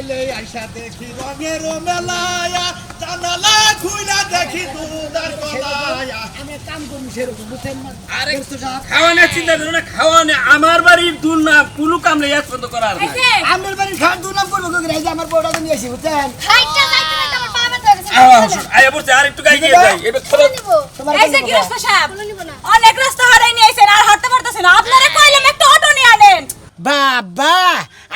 বিকালে আইসা দেখি রঙের মেলায়া জানালা খুইলা দেখি দুধার কলায়া আমি কাম করি সেরকম বুঝছেন না আরে খাওয়ানোর চিন্তা করো না, খাওয়ানো আমার বাড়ির দুধ না কোনো কাম নেই এক পর্যন্ত করার নাই। আমার বাড়ি খান দুনাম করবো কি এই যে আমার বড়টা নিয়ে আসি বুঝছেন খাইটা যাইতে যাইতে আমার পা ব্যথা হয়ে গেছে আয়া বলছে আর একটু গাই গিয়ে যাই এবার তুলে নিব তোমার এই যে গৃহস্থ সাহেব তুলে নিব না অনেক রাস্তা হারাই নিয়ে আইছেন আর হাঁটতে পারতেছেন না। আপনারা কইলাম একটা অটো নিয়ে আনেন। বাবা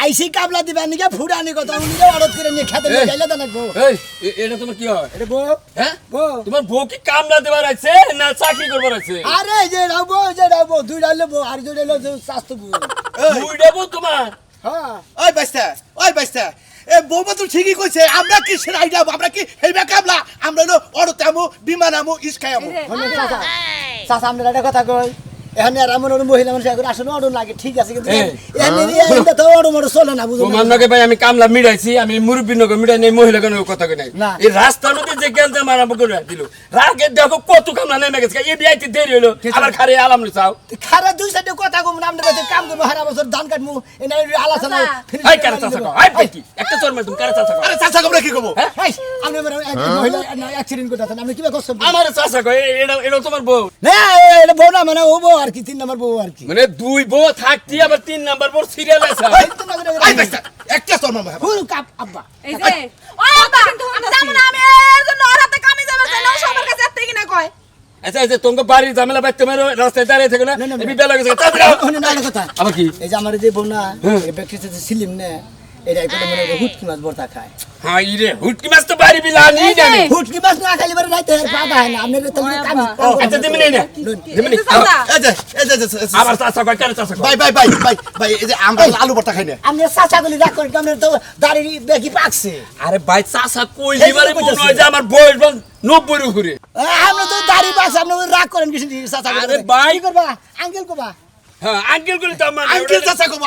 আইসি কাবলা দিবা নিকে ফুড়ানি কথা উনিকে অর্ডার করে নিয়ে খেতে নিয়ে যাইলে তো নাকবো এই এটা তোমার কি হয়? এটা বউ হ্যাঁ বউ তোমার বউ কি কাম না দেবার আছে না চাকরি করবার আছে? আরে যে রাবো দুই ডাইলে বউ আর দুই ডাইলে স্বাস্থ্য বউ দুইটা বউ তোমার? হ্যাঁ ওই বাইস্তা এ বৌমা তো ঠিকই কইছে আমরা কি সেরাই যাব আমরা কি হেইবা কামলা আমরা হলো অড়তামু বিমানামু ইসকায়ামু হনে চাচা চাচা আমরা একটা কথা কই এখানে আর আমার মহিলা মানুষ এখন আসলে অর্ডার লাগে ঠিক আছে কিন্তু এখানে তো অর্ডার মোড় চলে না বুঝো তোমার নগে ভাই আমি কামলা মিড়াইছি, আমি মুরব্বী নগে মিড়াই নেই, মহিলা কোনো কথা কই নাই। না। এই রাস্তার মধ্যে যে গেলতে মারাবো করে দিল রাগে দেখো কত কামলা নেমে গেছে, এই বিয়াইতে দেরি হলো আবার খারে আলাম চাও। খারাপ দুই সাইডে কথা কম না আমরা কাম করবো হারা বছর ধান কাটমু এনে আলোচনা হাই কারে চাচা কও, হাই বেটি একটা চোর মার তুমি কারে চাচা কও। আরে চাচা আমরা কি করব আমরা মহিলা অ্যাক্সিডেন্ট করতেছেন আপনি কিবা কষ্ট আমার চাচা কও এটা তোমার বউ? না এটা বউ না মানে ও বউ আর কি 3 নম্বর বউ আর কি মানে দুই বউ থাকতি আবার 3 নাম্বার বউ সিরিয়াল আছে। আই বাইস্তা একটা তোর মামা ফুল কাপ আব্বা এই যে ওই আব্বা আমি যাবো না, আমি এর জন্য ওর হাতে কামে যাবে না, ও সবার কাছে এত কিনা কয়। আচ্ছা আচ্ছা তোমার বাড়ির ঝামেলা বাইতে মেরো রাস্তায় দাঁড়িয়ে থেকে না না, না, না। এই বেলা গেছে তাড়াতাড়ি ওখানে না কথা আবার কি? এই যে আমার যে বউ না এই ব্যক্তিতে সিলিম না এটা একটা মনে হুটকি মাছ বড়তা খায় হ্যাঁ ইরে হুটকি মাছ তো বাড়ি বিলা নিয়ে যাবে। হুটকি মাছ না খাইলে বারে রাইতে পাতা হয় না আপনি তো কাম আচ্ছা তুমি নেই না তুমি নেই। আবার চাচা কয় কারে চাচা কয়? ভাই এই যে আমরা আলু ভর্তা খাই না আপনি চাচা গুলি রাখ করে আপনি তো দাড়ি বেকি পাকছে আরে ভাই চাচা কই দিবারে মনে হয় যে আমার বয়স 90 এর উপরে। আপনি তো দাড়ি পাকছে আপনি রাগ করেন কিছু চাচা আরে ভাই। কি করবা আঙ্কেল কোবা হ্যাঁ আঙ্কেল কইলে তো আমার আঙ্কেল চাচা কব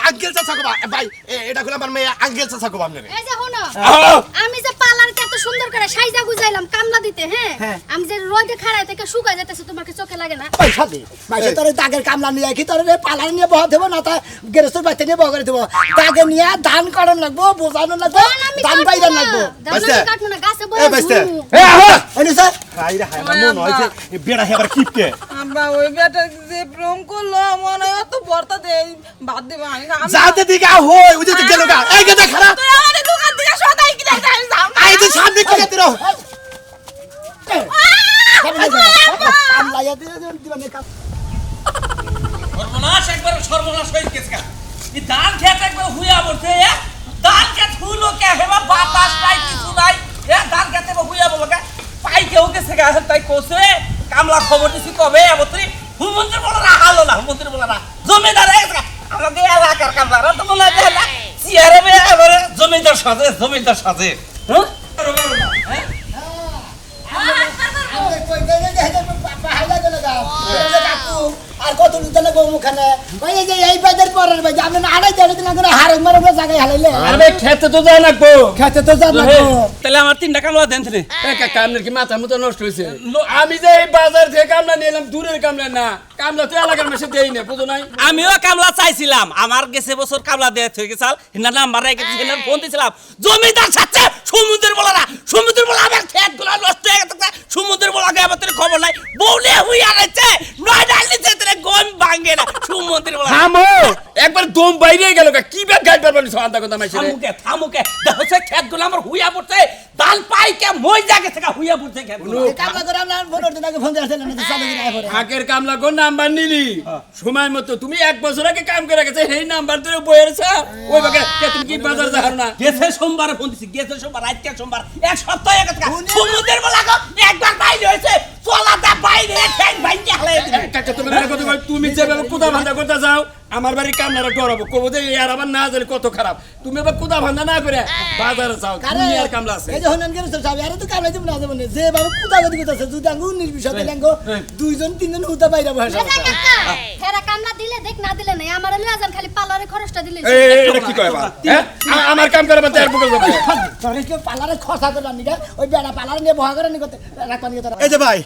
ভাই এটা কইলা আমার মেয়ে আঙ্কেল চাচা কব আপনারে এই যে শোনো আহ! আমি যে পার্লারকে এত সুন্দর করে সাইজা গুজাইলাম কামলা দিতে হ্যাঁ। হ্যাঁ আমি যে রোদে খাড়াই থেকে শুকায় যাইতেছে তোমাকে চোখে লাগে না পয়সা দে মাসে তোর দাগের কামলা নিয়ে কি তোর পালার নিয়ে বহ দেবো না তা গেরস্তের বাচ্চা নিয়ে বহ করে দেবো দাগে নিয়ে ধান কাটন লাগবো বোঝানো লাগবো ধান বাইরান লাগবো বাইস্তা। কাটবো না গাছে এ বাইস্তা। বড় ওনি স্যার হাই রে হাই আমার মনে হয় যে বেড়া হেবার কিপকে আমরা ওই বেটা যে প্রেম করলো মনে হয় তো বর্তা দেই বাদ দেব আমি যাতে দিকে হই ওই যে গেল গা এই গেদা খারাপ তুই আমাদের দোকান থেকে সদাই কিনে যাই আই যে সামনে করে দিরো কামলা ইয়া দিয়ে দিবানে কাম সর্বনাশ একবার সর্বনাশ হয়ে গেছে এই ধান খেত একবার হুইয়া বলছে ধান খেত হুইলো কে হেবা বাতাস নাই কিছু নাই ধান খেতে হুইয়া বলো কে পাই কেউ গেছে গা তাই কোসে কামলা খবর দিছি কবে এবতরি হুমন্ত্রী বলো না হালো না হুমন্ত্রী বলো না জমিদার হয়ে গেছে আমাদের এলাকার কামলারা তো মনে হয় না চেয়ারে বে এবারে জমিদার সাজে হ্যাঁ আর কত দিনে গো মুখানে ওই যে এই বাজার পরের বাজার আপনি আড়াই দেড় দিন করে হারে মারে জায়গায় হারাইলে আরে খেতে তো যায় না গো। খেতে তো যান না তাহলে আমার 3টা কামলা দেন রে এ কাকা আপনার কি মাথা মতো নষ্ট হয়েছে? আমি যে এই বাজার থেকে কামলা নিলাম দূরের কামলা না, কামলা তো এলাকার মেশে দেই না বুঝো নাই। আমিও কামলা চাইছিলাম আমার গেছে বছর কামলা দেয়া হয়ে গেছাল হিনা নাম্বার রেখে দিছিলাম ফোন দিছিলাম জমিদার সাথে সমুদ্রের বলা আমার খেত গুলা নষ্ট হয়ে গেছে সমুদ্রের বলা গে আমাদের খবর নাই বউলে হুইয়া গেছে নয় ডালিতে তোরে গম ভাঙে না সমুদ্রের বলা থামো একবার দম বাইরে গেল কি ব্যাগ গাইড পারবেন সন্ধ্যা কথা মাইছে রে। থামুকে দেখো সে খেত গুলা আমার হুইয়া পড়ছে দাল পাই কে মই জায়গা থেকে হুইয়া পড়ছে খেত কামলা করে আমরা বড় দিন আগে ফোন দিয়েছিলাম না চালু করে আয় করে আগের কামলা কোন নাম্বার নিলি সময় মতো তুমি 1 বছর আগে কাম করে গেছে সেই নাম্বার ধরে বইয়েছ ওই বাগে তুমি কি বাজার যাও না? গেছে সোমবারে ফোন দিছি গেছে সোমবার আজকে সোমবার এক সপ্তাহ আগে থেকে সমুদ্রের বলা একবার বাইরে হয়েছে চলাটা বাইরে ঠ্যাং ভাঙিয়ে হালাই দিবে কাকা তুমি না কথা কই তুমি যেভাবে কুদা ভান্দা করতে যাও আমার বাড়ি কামলারা ডরাবো কবো যে আর আমার না জানি কত খারাপ তুমি এবার কুদা ভান্দা না করে বাজারে যাও তুমি আর কামলা আছে এই যে হনন গেছে সব আরে তো কামলা দিব না যাব না যে বাবু কুদা গদি করতেছে যদি আঙ্গু নির্বিষয় দেঙ্গো দুইজন তিনজন হুদা বাইরে বসে হেরা কামলা দিলে দেখ না দিলে নাই আমার লাজান খালি পার্লারে খরচটা দিলে এটা কি কয় বা হ্যাঁ আমার কাম করে বাতে আর বুকে যাবে তোরে কি পার্লারে খরচা করলাম নিগা ওই বেড়া পার্লারে নিয়ে বহা করে নিগতে রাখবানি তোরা এই যে ভাই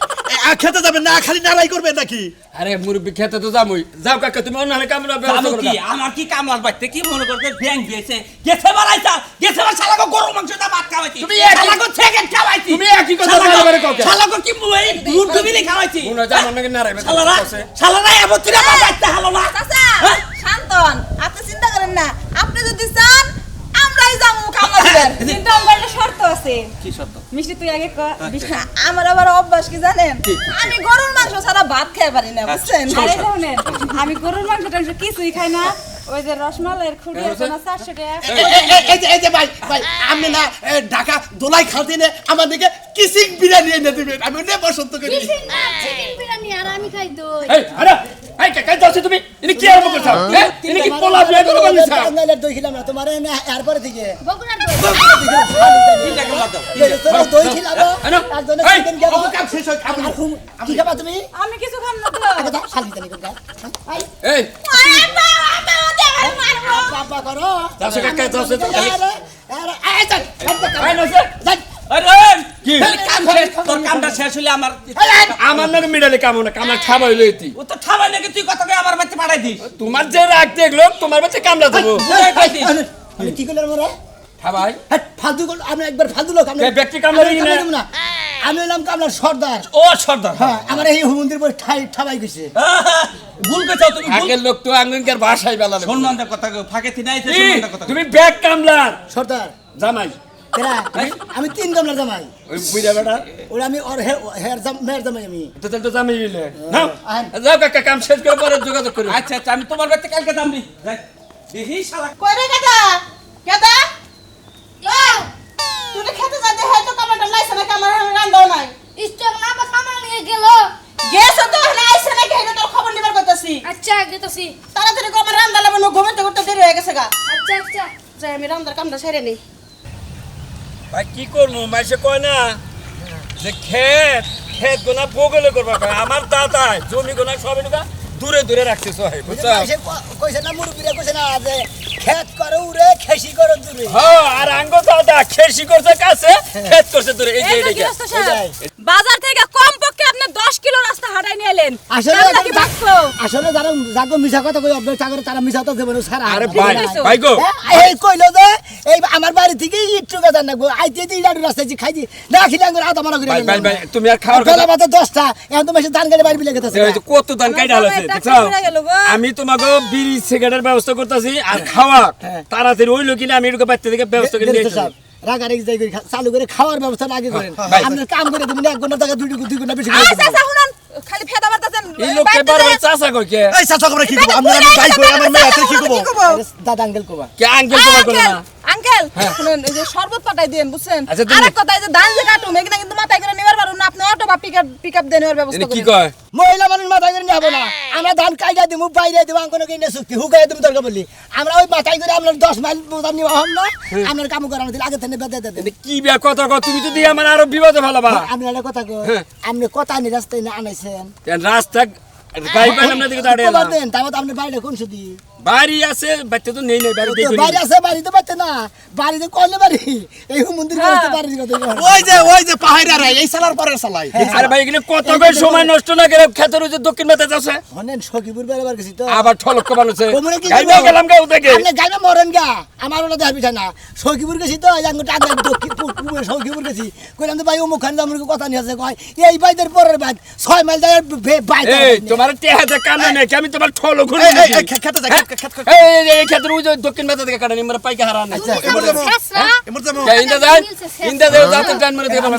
খেতে যাবেন না খালি নাড়াই করবেন নাকি আরে মুরব্বি খেতে তো যামই যাও কাকা তুমি অন্য কাম ব্যবস্থা জানো করো কি আমার কি কামলার বাইতে কি মনে করতে ব্যাংক দিয়েছে গেছে বাড়াইতা গেছে বার শালাকে গরু মাংস দা ভাত খাওয়াইছি তুমি একই- শালাকে সেকেন্ড খাওয়াইছি তুমি একই কথা বারবার কও কেন? শালাকে কি মুই দুধ ডুবিলে খাওয়াইছি মনে হয় আমার নাকি নারাইবে শালারা শালারা এবতিরা বাইতে হালো না চাচা হ্যাঁ? শান্তন আপনি চিন্তা করেন না আপনি যদি চান আমরাই যাবো কামলা দিবেন কিন্তু আমার একটা শর্ত আছে কি সত্য মিষ্টি তুই আগে আমার আবার অভ্যাস কি জানেন আমি গরুর মাংস ছাড়া ভাত খেতে পারি না বুঝছেন আরে শুনেন, আমি গরুর মাংস টাংস কিছুই খাই না। ওই যে রসমালাইয়ের খুঁড়ি আছে না 400 টাকা। এই যে ভাই ভাই আপনি না ঢাকা দোলাই খাতে নে আমার দিকে কিসিং বিরিয়ানি এনে দিবেন আমি ওটা পছন্দ করি চিকেন না চিকেন বিরিয়ানি আর আমি খাই দই এই আরে এই কাই যাচ্ছে তুমি ইনি কি আরম্ভ করছো হ্যাঁ ইনি কি পোলা বিয়ে করে বলছ টাঙ্গাইলের দই খেলাম না তোমার এরপরে থেকে বগুড়ার দই কি টাকা মাতো দই খেলাম আনো, তার জন্য এই, চিকেন খাবো কাম শেষ হয় আর কি খাবা তুমি আমি কিছু খাম না তো। আগে দাও শালি জানি কোনটা এই বাবা করো যাচ্ছে কাকা যাচ্ছে আরে আরে এই যান আই নছে আরে কি? কাম শেষ তোর কামটা শেষ হইলে আমার আমার নাকি মিডালে কাম না কামলা খাবা হইলো এতি ও তো খাবার নাকি তুই কত করে আমার বাড়িতে পাঠাই দিস তোমার যে রাগ দেখলো তোমার বাচ্চা কামলা দেবো বুঝাই পাইছিস আমি কি করলাম মোরা খাবাই ফালতু আমি একবার ফালতু লোক আমি কে ব্যক্তি কামলা দিই না? না আমি হলাম কামলার সর্দার ও সর্দার হ্যাঁ আমার এই হুমন্দির পর ঠাবাই গেছে ভুল কইছো তুমি ভুল আগের লোক তো আঙ্গুনকার ভাষাই বেলালে সম্মানদের কথা কই ফাঁকে থিনাইছে কি? সম্মানদের কথা তুমি ব্যাগ কামলার সর্দার জামাই কেরা আমি 3 কামলার জামাই ওই বুইড়া বেটা ওরা আমি ওর হেয়ার মেয়ের জামাই আমি তো তাহলে তো জামাই হইলে নাও আন। যাও কাকা কাম শেষ করে পরে যোগাযোগ করো আচ্ছা আচ্ছা আমি তোমার বাড়িতে কালকে দামবি দেখি শালা কই রে কেদা কেদা তুই খেতে যা দে হয়তো টমেটো লাইছে না কামার রান্দাও নাই স্টক না বা সামান নিয়ে গেল গেছ তো হলে আইছে না কেন তোর খবর নিবার কইতাছি আচ্ছা গেতছি তাড়াতাড়ি করে আমার রান্দা লাগানো ঘুমাতে করতে দেরি হয়ে গেছে গা আচ্ছা আচ্ছা যাই আমি রান্দার কামটা সেরে নেই ভাই কি করবো মাইসে কয় না যে ক্ষেত গোনা বগলে করবা কয় আমার দাদাই জমি গোনা সব এনুকা দূরে দূরে রাখছে সহায় বুঝছো এসে কইছে না মুরব্বিরা কইছে না যে খেত করো উরে খেসি করো দূরে হ্যাঁ আর আঙ্গ দাদা খেসি করছে কাছে ক্ষেত করছে দূরে এই যে এই যে এই গৃহস্থ যে সাহেব, বাজার থেকে কমপক্ষে আপনি 10 কিলো রাস্তা হাঁটাই নিয়ে এলেন। আসলে কেমন কি বাঁচলো? আসলে যারা যাগো মিছা কথা কই আপনার চাকরে তারা মিছা তো দেবেন সারা আরে ভাই ভাই গো এই কইলো যে এই আমার বাড়ি থেকে ইট্টু গাদা না গো আইতে দি ইডাড়ু রাস্তায় জি খাইজি না খিলা করে আদা মারা করে ভাই ভাই ভাই তুমি আর খাওয়ার বেলা কথা বাজে 10টা এখন তো মেশে ধান গাড়ি বাড়ি বিলে গেছে এই যে কত দান কাইডা হলো আমার দেখছো টাকা পড়ে গেল গো। আমি তোমাকে বিড়ি সিগারেটের ব্যবস্থা করতেছি আর খাওয়া তাড়াতাড়ি হইলো কিনা আমি এটুকু বাড়তে থেকে ব্যবস্থা করে দিয়েছি রাগারে যাই করে চালু করে খাওয়ার ব্যবস্থা আগে করেন ভাই। আপনার কাম করে দিবেন 1 ঘন্টা টাকা 2 ঘন্টা বেশি করে আই দিবেন। চাচা শুনুন খালি ফেদা মারতাছেন এই লোককে বারবার চাষা কই কে এই চাচা আমরা কি করব আমরা ভাই কই আমার মেয়ে আছে কি করব দাদা আঙ্কেল কোবা কে আঙ্কেল তোমার করো না আঙ্কেল শুনুন এই যে শরবত পাঠাই দেন বুঝছেন আচ্ছা, তুমি- আরেক কথা এই যে ধান যে কাটুম এখানে কিন্তু মাথায় করে নেবার পারুন না আপনি অটো বা পিকআপ দেন এর ব্যবস্থা এনে কি করেন কয় মহিলা মানুষ মাথায় করে নেবো না আমরা ধান কাইটা দিব বাইরে দিব আঙ্কনে কিনে চুক্তি হুকাই তুমি দরকার বলি আমরা ওই মাথায় করে আপনার 10 মাইল বোঝার নিবা হম না আপনার কাম করানো দিলে আগে থেকে বেঁধে দেন এনে কি বিয়া কথা কও তুমি যদি আমার আরো বিপদে ফেলাবা আমি একটা কথা কই আপনি কথা নি রাস্তায় না আনাইছেন কেন রাস্তা গাই পাইলাম না দিকে দাঁড়িয়ে খবর দেন তারপর আপনি বাইরে কোন সুদি বাড়ি আছে বাচ্চা তো নেই নেই বাড়ি দেখো বাড়ি আছে বাড়িতে পাচ্ছে না বাড়িতে কইলে বাড়ি এই মন্দির করতে বাড়ি দিকে ওই যে পাহাড়া রে এই সালার পরের সালাই আরে ভাই এখানে কত করে সময় নষ্ট না করে খেতের ওই যে দক্ষিণ মাথায় যাচ্ছে হনেন সখীপুর বেরবার গেছি তো আবার ঠলক বানাচ্ছে কোমরে কি গাইবে গেলাম গাও থেকে আপনি গাইবে মরেন গা আমার ওটা দেখাবি না সখীপুর গেছি তো এই আঙ্গুটা আগে সখীপুর গেছি কইলাম তো ভাই ও মুখান দামর কথা নিয়ে আছে কয় এই বাইদের পরের বাইক 6 মাইল যায় বাইক এই তোমার টেহাতে কান্না নেই আমি তোমার ঠলক ঘুরে এই খেতে যা খেত এই খেতের ওই যে দক্ষিণ মাথা থেকে কাটানি আমরা পাইকা হারা না এমর যাবো ইন্দা যান ইন্দা দেও যাতে টাইম মরে দেবা না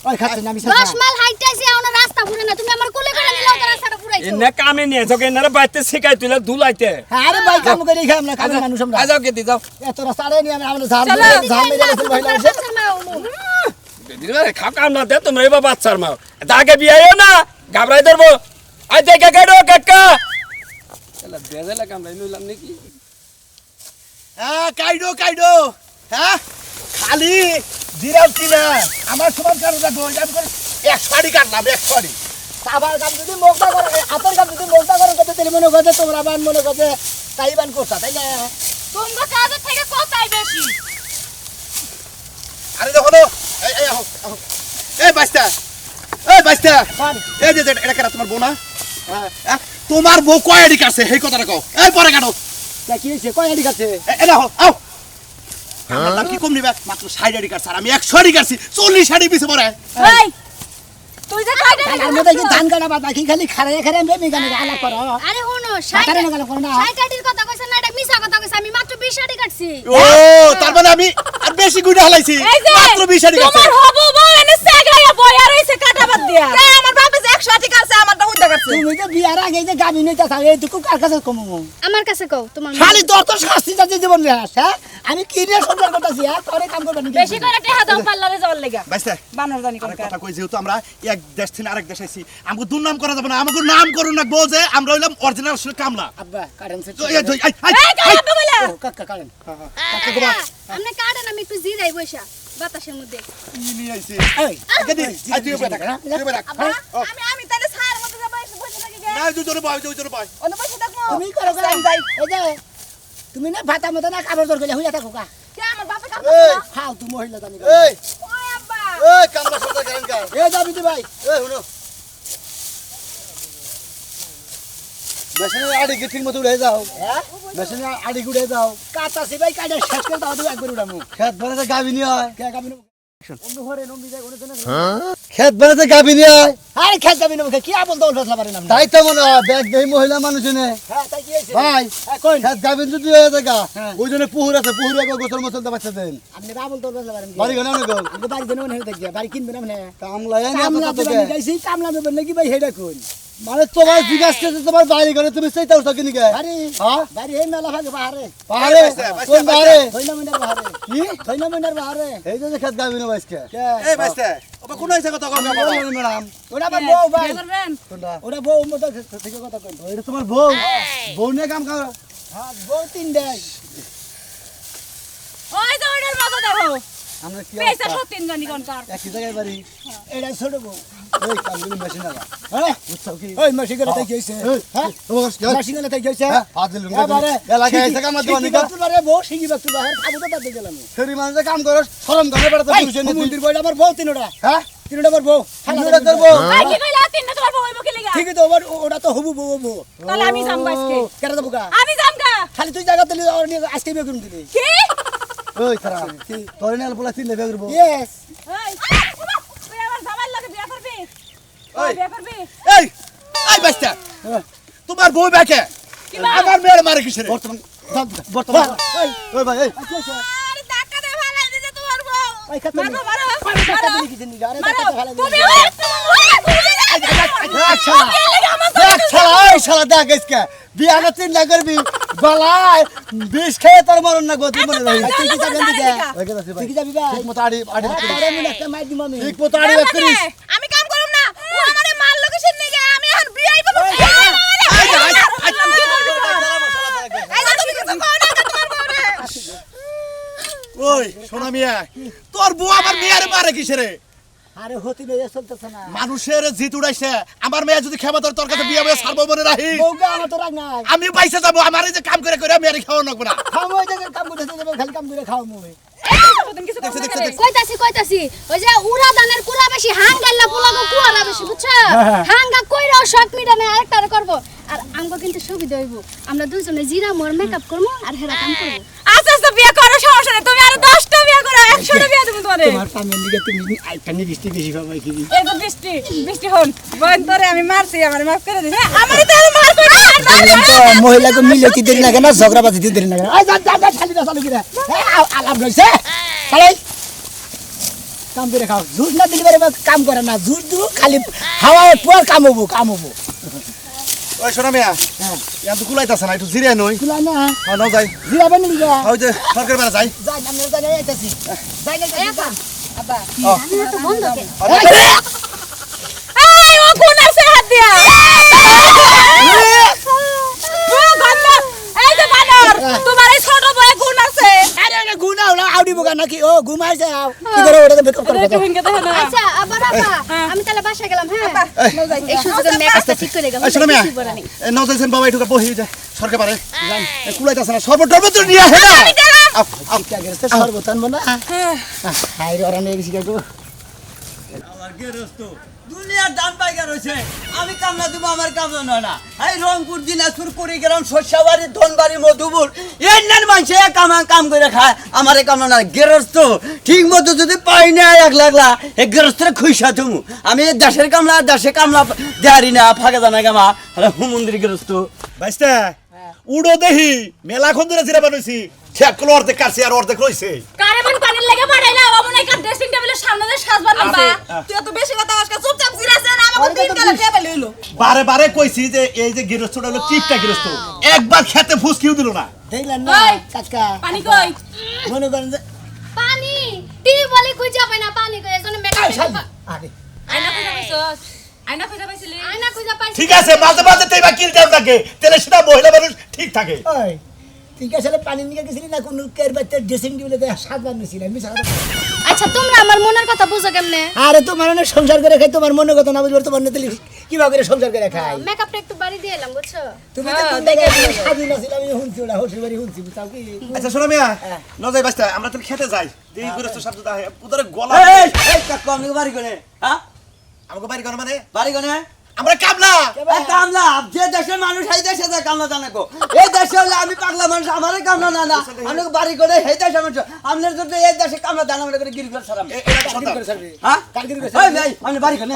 ওই খাচ্ছেন আমি 10 মাইল হাইটাইছি আমার রাস্তা পুরে না তুমি আমার কোলে করে নিলাও তার রাস্তাটা পুরাইছো এনে কামে নিয়ে যাও এনারা বাইতে শিখাই তুইলা দুলাইতে আরে ভাই কাম করে খাই আমরা কামের মানুষ আমরা যাও কে দি যাও এত রাস্তা আরে নি আমরা ঝাল চলো। ঝাল মেরে গেছে মহিলা এসে দিদিরা খাও কাম না দে তোমরা এবার বাচ্চার মা দাগে বিয়াইও না গাবরাই ধরবো আই দেখে কাটো কাকা এলা বেজালা কামরাই নইলাম নাকি হ্যাঁ কাইডো হ্যাঁ খালি জিরালতি না আমার সমান কারো দেখো আমি করে 100 কাটলাম 100 আবার কাম যদি মোগদা করে আতর কাম যদি মোগদা করে কত তেল মনে করে তোমরা বান মনে করে তাই বান করতা তাই না তোমরা কাজের থেকে কথাই বেশি। আরে দেখো তো এই আহো এই বাইস্তা এই যে এটা কেন তোমার বোনা হ্যাঁ তোমার বউ কয় আইডি কাটছে এই কথাটা কও এই পরে কাটো তা কি হয়েছে কয় আইডি কাটছে এ দেখো আও আমার দাম কি কম নিবে মাত্র 60 আইডি কাটছে আর আমি 100 আইডি কাটছি 40 আইডি পিছে পড়ে এই তুই যে কাটে তার মধ্যে কি ধান কাটা বাদ বাকি খালি খারে খারে আমি গানে আলা করো আরে হনো সাঁতারে না গেল করো না 60 আইডির কথা কইছ না এটা মিছা কথা কইছ আমি মাত্র 20 আইডি কাটছি ও তার মানে আমি আর বেশি গুড়া হালাইছি এই যে মাত্র 20 আইডি কাটছে তোমার হবু বউ এনে সেগলাইয়া বইয়া রইছে কাটা বাদ দিয়া এই আমার বাপে যে 100 টাকা আছে আমারটা হইতা কাটছে তুমি যে বিয়ার আগে যে গাবি নইতা থাক এইটুকু কার কাছে কমু আমার কাছে কও তোমার খালি তোর তো শাস্তি যাচ্ছে জীবন রে হ্যাঁ আমি কি নিয়ে সংসার করতেছি হ্যাঁ করে কাম করবেন বেশি করে টেহা দাও পাল্লারে যাওয়ার লাগা বাইসে বানর জানি কোন আরেক কথা কই যেহেতু আমরা এক দেশ থেকে আরেক দেশ আইছি আমাকে দুর্নাম করা যাবে না আমাকে নাম করুন না বল যে আমরা হইলাম অরিজিনাল কামলা আব্বা কারেন্ট সেট এই দুই আই আই এই কাটা বলে কাকা কারেন্ট কাকা গোবা আপনি কাটেন আমি একটু জিরাই বইসা বাতাসের মধ্যে কি নিয়ে আইছি এই গদি আই তুই বেটা তুই বেটা আমি তাহলে ছায়ের মধ্যে যাব বসে থাকি গে না তুই জোরে বয় জোরে বয় অন্য বসে থাকবো তুমি করো যাই যাই এই যে তুমি না ভাতা মতো না কাপড় দর গলে হইয়া থাকো কা কে আমার বাপে কাম এই খাও তুমি মহিলা জানি এই ওই আব্বা এই কামলা সরকার করেন কা এই যাবি দি ভাই এই শুনো মেশিনের আড়ি গিটির মতো উড়ে যাও হ্যাঁ মেশিনের আড়ি গুড়ে যাও কাটাছি ভাই কাটা শেষ করে দাও তুমি একবার উড়ামু খেত বানাতে গাবিনি হয় কে গাবি না অন্য ঘরে নমি যায় ওনে খেত বানাতে গাবিনি হয় আরে খেল যাবি না কি আবল দৌল ফসলা পারেন আপনি তাই তো মনে হয় ব্যাগ দেই মহিলা মানুষ নে হ্যাঁ তাই কি হইছে ভাই হ্যাঁ কোন খেত গাবিন যদি হয়ে থাকা হ্যাঁ। ওই জন্য পুহুর আছে পুহুরে গোসল মোসল দে বাচ্চা দেন আপনি আবল দৌল ফসলা পারেন বাড়ি ঘরে অনেক আমি বাড়ি দেন ওনে দেখি বাড়ি কিনবেন আপনি কামলা এনে কামলা তো তো গাইছি কামলা দেবেন নাকি ভাই হেডা কোন মানে তোমার জিজ্ঞাসা করতে তোমার বাড়ি ঘরে তুমি সেইটা উঠো কিনি গে বাড়ি হ্যাঁ বাড়ি এই মেলা ভাগে বাহারে পাহাড়ে কোন পাহাড়ে কইনা মিনার বাহারে কি কইনা মিনার বাহারে এই যে খেত গাবিনি বাইসকে কে এই বাইসতে ওবা কোন হইছে কথা কম বাবা ম্যাডাম ওরা আবার বউ ভাই করবেন কোনটা ওরা বউ মতো থেকে কথা কই এটা তোমার বউ বউ নিয়ে কাম কর হ্যাঁ বউ তিন দেয় ওই যে ওইটার মতো দেখো আমরা কি পয়সা সত্যিন জানি কোন কার একই জায়গায় বাড়ি এটা ছোট বউ এই কামগুলো মেশিন লাগা হ্যাঁ বুঝছো কি ওই মাসিকের তাই কইছে হ্যাঁ মাসিকের তাই কইছে হ্যাঁ হাজির লুঙ্গি এবারে এলাকায় এসে কাম দিও নি বারে বউ শিখি বাক্তু বাহার খাবো তো তাতে গেলাম ফেরি মানুষে কাম করো শরম ধরে বেড়াতে পুলিশে নি মন্দির বইটা আমার বউ তিনটা হ্যাঁ তিনটা আমার বউ তিনটা তোর বউ এই কি কইলা তিনটা তোমার বউ হইব কি লাগা ঠিকই তো ওটা তো হবু বউ বউ তাহলে আমি যাম আজকে কেন দেবো গা আমি যাম গা খালি তুই জায়গা দিলি আজকে বিয়ে করুন দিলি কি ওই তারা তোর নেল পোলা তিন লেবে করব ইয়েস এই তুই আমার জামাই লাগে বিয়া করবি ওই। বিয়া করবি এই এই বাচ্চা তোমার বউ ব্যাকে আমার মেয়ের মারে কিসের বর্তমান বর্তমান ওই ভাই এই আরে টাকা দে ভালাই দিতে তোমার বউ ওই খাতা মারো মারো টাকা দিলি কি দিনি আরে টাকা তো ভালো তুমি দেখ শালা এই শালা দেখ আজকে বিয়া না তিন লাখ করবি গলায় বিষ খেয়ে তোর মরণ না গতি মনে রহি তুই কি যাবেন দিকে ওই কথা তুই কি যাবি ভাই ঠিক মতো আড়ি আড়ি আরে আমি একটা মাই দিম আমি ঠিক মতো আড়ি করিস আমি কাম করব না ও আমারে মারলো কিসের নিগে আমি এখন বিয়াই করব এই যে তুমি কিছু কও না তোমার বউরে ওই সোনা মিয়া তোর বউ আমার মেয়ের মারে কিসের আরে হতি নয় চলতেছে না মানুষের জিত উড়াইছে আমার মেয়ে যদি খেবা তোর কাছে বিয়ে হয়ে সারবো মনে রাখি বউকে আমার তো রাগ নাই আমি পয়সা যাবো আমার এই যে কাম করে মেয়ের খাওয়া লাগবো না খাও ওই জায়গায় কাম করতে দেবে খালি কাম করে খাও মুই কইতাছি ওই যে উড়া দানের কুড়া বেশি হাঙ্গাল্লা পোলাগো কুয়ারা বেশি বুঝছো হাঙ্গা কইরাও শর্ট মিডানে আরেকটার করব আর আমগো কিন্তু সুবিধা হইব আমরা দুজনে জিরা মোর মেকআপ করব আর হেরা কাম করব আচ্ছা আচ্ছা বিয়া করো সমস্যা নেই তুমি আরো 10টা বিয়া করো 100টা বিয়া দেব তোমারে তোমার সামনের দিকে তুমি আইটা নিবিষ্টি বেশি পাবাই কি এই তো বৃষ্টি বৃষ্টি হন বোন তোরে আমি মারছি আমারে মাফ করে দিস আমারে তো আর মার কই বললাম তো মহিলাকে মিলে কি দেরি লাগে না ঝগড়াবাজি দিতে দেরি লাগে না এই যা খালি না চালু করে আলাপ রইছে খালি কাম করে খাও জুস না দিলে পারে কাম করে না জুস দু খালি হাওয়ায় পুয়ার কাম হবো ওই সোনা মিয়া ইয়ান তো কুলাইতাছে না একটু জিরিয়া নই তুলা না হ্যাঁ নাও যাই জিরাবেন নাকি গা ওই যে সরকার বেড়া যাই যাই আমরা যাই আইতাছি যাই না আব্বা আমি তো বন্ধ কে এই ও কোন আছে হাত দিয়া ও গন্ধ এই যে বানর তোমার এই ছোট বয়ে কোন আছে আরে ওটা গুনা হলো আউডি বোকা নাকি ও ঘুমাইছে আও কি করে ওটা মেকআপ করে একটু হিংকে দেখো না আচ্ছা আবার আপা আমি তাহলে বাসায় গেলাম হ্যাঁ এই সুযোগে মেকআপটা ঠিক করে গেলাম এই শোনো মিয়া নাও যাইছেন বাবা একটু বহি যায় সরকার পারে কুলাইতাছে না সর্বধর্ম তো নিয়ে হে কি আগে সর্বতান বনা হাই রে ওরা নেই গেছি গো গেরস্ত দুনিয়ার দান পাইকা রয়েছে আমি কামলা দিব আমার কামলা নয় না এই রংপুর দিনাজপুর কুড়িগ্রাম শস্যবাড়ি ধনবাড়ি মধুপুর এই নান মানুষে কাম করে খায় আমার কামলা না গেরস্ত ঠিক মতো যদি পাই না একলা এই গেরস্তের খুইসা তুমি আমি দেশের কামলা দেহারি না ফাঁকা জানা গামা হুমন্দির গেরস্ত বাইস্তা উড়ো দেহি মেলাখন ধরে জিরা বানাইছি ঠেকলো অর্ধেক কাছে আর অর্ধেক রইছে কারেবান পানির লেগে পাঠাইলা বাবু নাই কার ড্রেসিং টেবিলের সামনে দিয়ে সাজবা নাম্বা তুই এত বেশি কথা আজকে চুপচাপ জিরাছেন আমাকে তিন গেলে খেতে লইলো বারে বারে কইছি যে এই যে গৃহস্থটা হলো কিপটা গৃহস্থ একবার খেতে ফুসকিও দিল না দেখলেন না ওই, কাকা পানি কই মনে করেন যে পানি টিভি বলে কই যাবে না পানি কই এজন্য মেকআপ আরে আয়না কইরা পাইছস আয়না কইরা পাইছিলি আয়না কই যা পাইছি ঠিক আছে মাঝে মাঝে তেবা কিল টাইম থাকে তাহলে সেটা মহিলা মানুষ ঠিক থাকে ওই ঠিক আছে পানি নিয়ে গেছিলি না কোনো কের বাচ্চা ড্রেসিং টেবিলে সাতবার নিয়েছিলাম মিছা কথা আচ্ছা তোমরা আমার মনের কথা বুঝো কেমনে আরে তোমার অনেক সংসার করে খাই তোমার মনে কথা না বুঝবার তোমার নেতলি কিভাবে করে সংসার করে খাই মেকআপটা একটু বাড়ি দিয়ে এলাম বুঝছো তুমি তো কোন জায়গায় স্বাধীন আছিলাম আমি শুনছি ওটা হোসের বাড়ি শুনছি বুঝাও কি আচ্ছা শোনো মিয়া নজাই বাইস্তা আমরা তো খেতে যাই এই গৃহস্থ শব্দ দা পুতরে গলা এই কাকু আমি বাড়ি করে হ্যাঁ আমাকে বাড়ি কোন মানে বাড়ি করে আমরা কামলা কামলা যে দেশের মানুষ এই দেশে যায় কামলা জানে গো এই দেশে হলে আমি পাগলা মানুষ আমারই কামলা না না আমি বাড়ি করে এই দেশে মানুষ আপনার যদি এই দেশে কামলা দানা মনে করে গিরি করে সারাম হ্যাঁ কালকে করে ওই ভাই আমি বাড়ি করে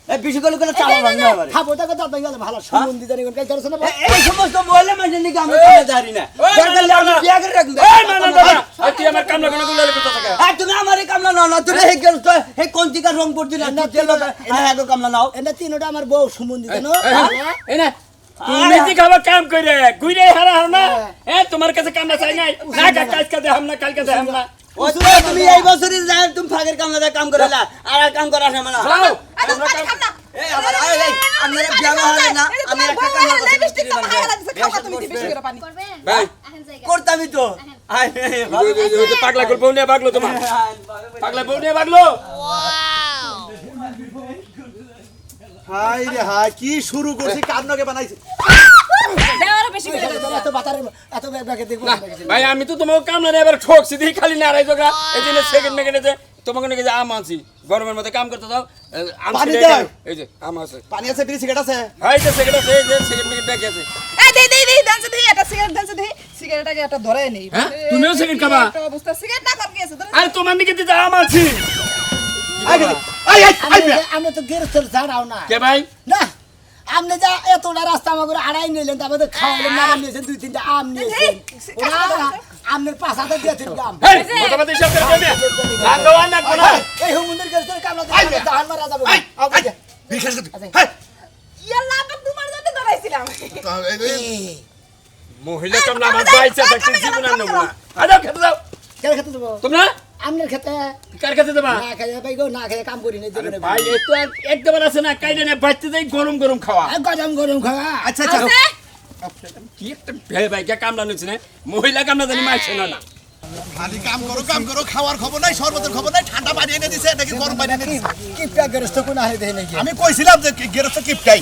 এই বেশি করে করে চালা ভাঙা আবার খাবো তাকে তো গেল ভালো সুগন্ধি জানি কোন কাজ করছ না এই সমস্ত বললে মানে নাকি আমি কামলা দাঁড়ি না দরকার হলে আমি বিয়া করে রাখবো এই না না না এই তুই আমার কামলা কোন গুলো কথা থাকে আর তুমি আমারই কামলা নাও না তুমি এই গেল তো এই কোনটিকা রং করতে না তেল হ্যাঁ গো কামলা নাও এনে তিনটা আমার বউ সুমন্দি জানো এই না তুমি কি খাবার কাম কইরে গুইরে হারা হার না এ তোমার কাছে কামলা চাই নাই না কাজ কাজে হাম না কালকে হাম না ও তুমি এই বছরই যায় তুমি ফাগের কামলা কাম করেলা আর কাম করা না মানে যাও আমরা কাম এই আবার এই আপনারা বিয়া হলে না আমি একটা কাম করতে লিপস্টিক তো খাইলা দিছে খাওয়া তুমি বেশি করে পানি করবেন ভাই এখন জায়গা করতামই তো আয় পাগলা গল্প নিয়ে বাগলো তোমার পাগলা বউ নিয়ে বাগলো হাই রে হাই কি শুরু করছি কান্নকে বানাইছে দেওয়ার বেশি করে এত বাতারে এত ব্যাগে দেখবো ভাই আমি তো তোমাকে কামলা নিয়ে এবার ঠকছি দিই খালি নারাই জোগা এই জন্য সেকেন্ড মেকেটে তোমাকে নাকি আম আনছি গরমের মধ্যে কাম করতে দাও পানি দাও। এই যে আম আছে পানি আছে বিড়ি সিগারেট আছে এই যে সেকেন্ড আছে এই যে সেকেন্ড মেকেট ব্যাগ আছে এই দেই দাঁড়া দেই এটা সিগারেট দাঁড়া দেই সিগারেটটাকে একটা ধরে নেই হ্যাঁ তুমিও সেকেন্ড খাবা একটা অবস্থা সিগারেট না কর গেছে ধরে আরে তোমার নাকি দিতে আম আছি আই গেলি আই আই আই মিয়া। আমরা তো গেরস্তর ছাড়াও না কে ভাই না আপনি যা এতটা রাস্তা আমাকে আড়াই নিলেন তারপরে খাওয়ালেন না নিয়েছেন দুই তিনটা আম নিয়েছেন ওরা আপনার পাশাতে দিয়েছেন আম এই মোটামুটি সব করে দে রাগওয়ান না কোনা এই হুমুন্দের গেরস্তর কামলা জাহান মারা যাবে আই আই বিড়ি খাস হাই ইয়াল্লাহ আপা তোমার জন্য ধরাইছিলাম মহিলা কামলা আমার বাইছে থাকতে জীবন আর নেব না আরে খেতে দাও কেন খেতে দেবো তোমরা আপনার খেতে কার খেতে দেবা না খাইয়ে পাই গো না খাইয়ে কাম করি না জীবনে ভাই এই তো একদম আছে না কাইডে না বাইতে যাই গরম গরম খাওয়া গরম গরম খাওয়া আচ্ছা আচ্ছা কি একটা ভাই কে কামলা নিচ্ছে না মহিলা কামলা জানি মাইছে না না খালি কাম করো খাওয়ার খবর নাই শরবতের খবর নাই ঠান্ডা পানি এনে দিছে নাকি গরম পানি এনে দিছে কি প্যা গেরস্ত কোন আহে দেই নাকি আমি কইছিলাম যে গেরস্ত কিপটাই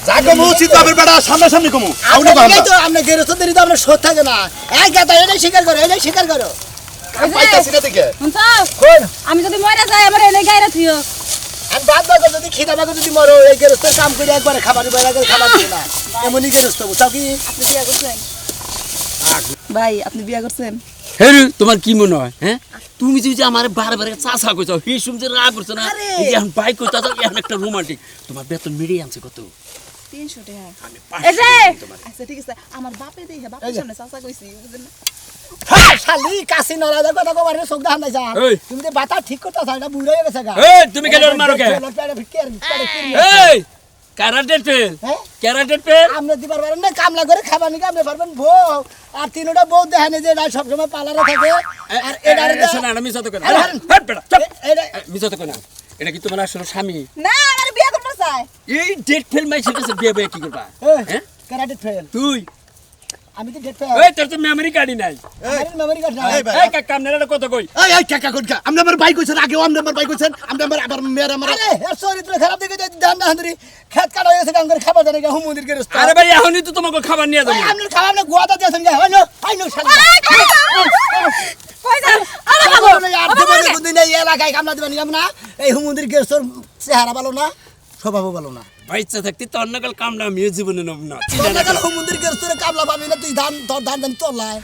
যাকে উচিত বাবের বেড়া সামনাসামনি কমু আউনে আপনি বাবা তো আপনি গেরস্ত দেরি তো আপনার শোধ থাকে না এই গাতা এটাই স্বীকার করো এটাই স্বীকার করো পাইতাছি না দেখে কোন আমি যদি মরে যাই আমার এনে গায়রা থিও আর বাদ বাদ যদি খিদা মাকে যদি মরো এই গেরস্তের কাম করে একবারে খাবার বেলা করে খাবার দিও না এমনই গেরস্ত বুঝাও কি আপনি বিয়া করছেন ভাই আপনি বিয়া করছেন হেরু তোমার কি মনে হয় হ্যাঁ তুমি যে আমার বারবার চাচা কইছো হি শুনতে রাগ করছ না এই যে এখন বাইক কইতা তো এখন একটা রোমান্টিক তোমার বেতন মিড়িয়ে আনছে কত 300 টাকা আমি এই যে আচ্ছা ঠিক আছে আমার বাপে দেই বাপের সামনে চাচা কইছি বুঝছেন না হ্যাঁ শালি কাশি নরাদার কথা কবার চোখ দেখান নাই যা এই। তুমি যে বাতা ঠিক করতে চাই না বুড়ো হয়ে গেছে গা এই তুমি কেন ওর মারো কে এই ক্যারাটের পেল হ্যাঁ? ক্যারাটের পেল আমরা দিবার পারেন না কামলা করে খাবার নিকে আপনি পারবেন বউ আর তিনটা বউ দেখেন যে এটা সবসময় পালারে থাকে আর এটারে শোনা না মিছা তো কেন আরে, হট বেটা চুপ এটা মিছা তো কেন এটা কি তোমার আসলে স্বামী না আমার বিয়া করতে চাই এই ডেট ফেল মাই সেটা বিয়ে বিয়ে কি করবা হ্যাঁ কারাটে ফেল তুই আমি তো ডেট ফেল এই তোর তো মেমরি কার্ডই নাই আমার মেমরি কার্ড না এই ভাই এই কাকা আপনারা কত কই এই এই কাকা কোন আমরা আমার বাইক কইছেন আগে আমরা আমার বাইক কইছেন আমরা আবার মেয়ের আমার আরে এর চরিত্র খারাপ দেখে যে দান না হাঁদরি খেত কাটা হয়ে গেছে কাম করে খাবার জানে গা হুমুদির করে আরে ভাই এখনই তো তোমাকে খাবার নিয়ে যাবো আপনি খাবার না গোয়াদা দিয়েছেন গা হয় না শালি কই যাও আর দেবনে কোন দিন এই এলাকায় কামলা দিবেন না এই হুমুন্দির গেস্তর চেহারা ভালো না স্বভাবও ভালো না বাইচ্চা থাকতে তোর নকল কামলা আমিও জীবনে নেব না তোর নাকাল হুমুন্দির গেস্তরে কামলা পাবি না তুই ধান তোর ধান ধান তোলায়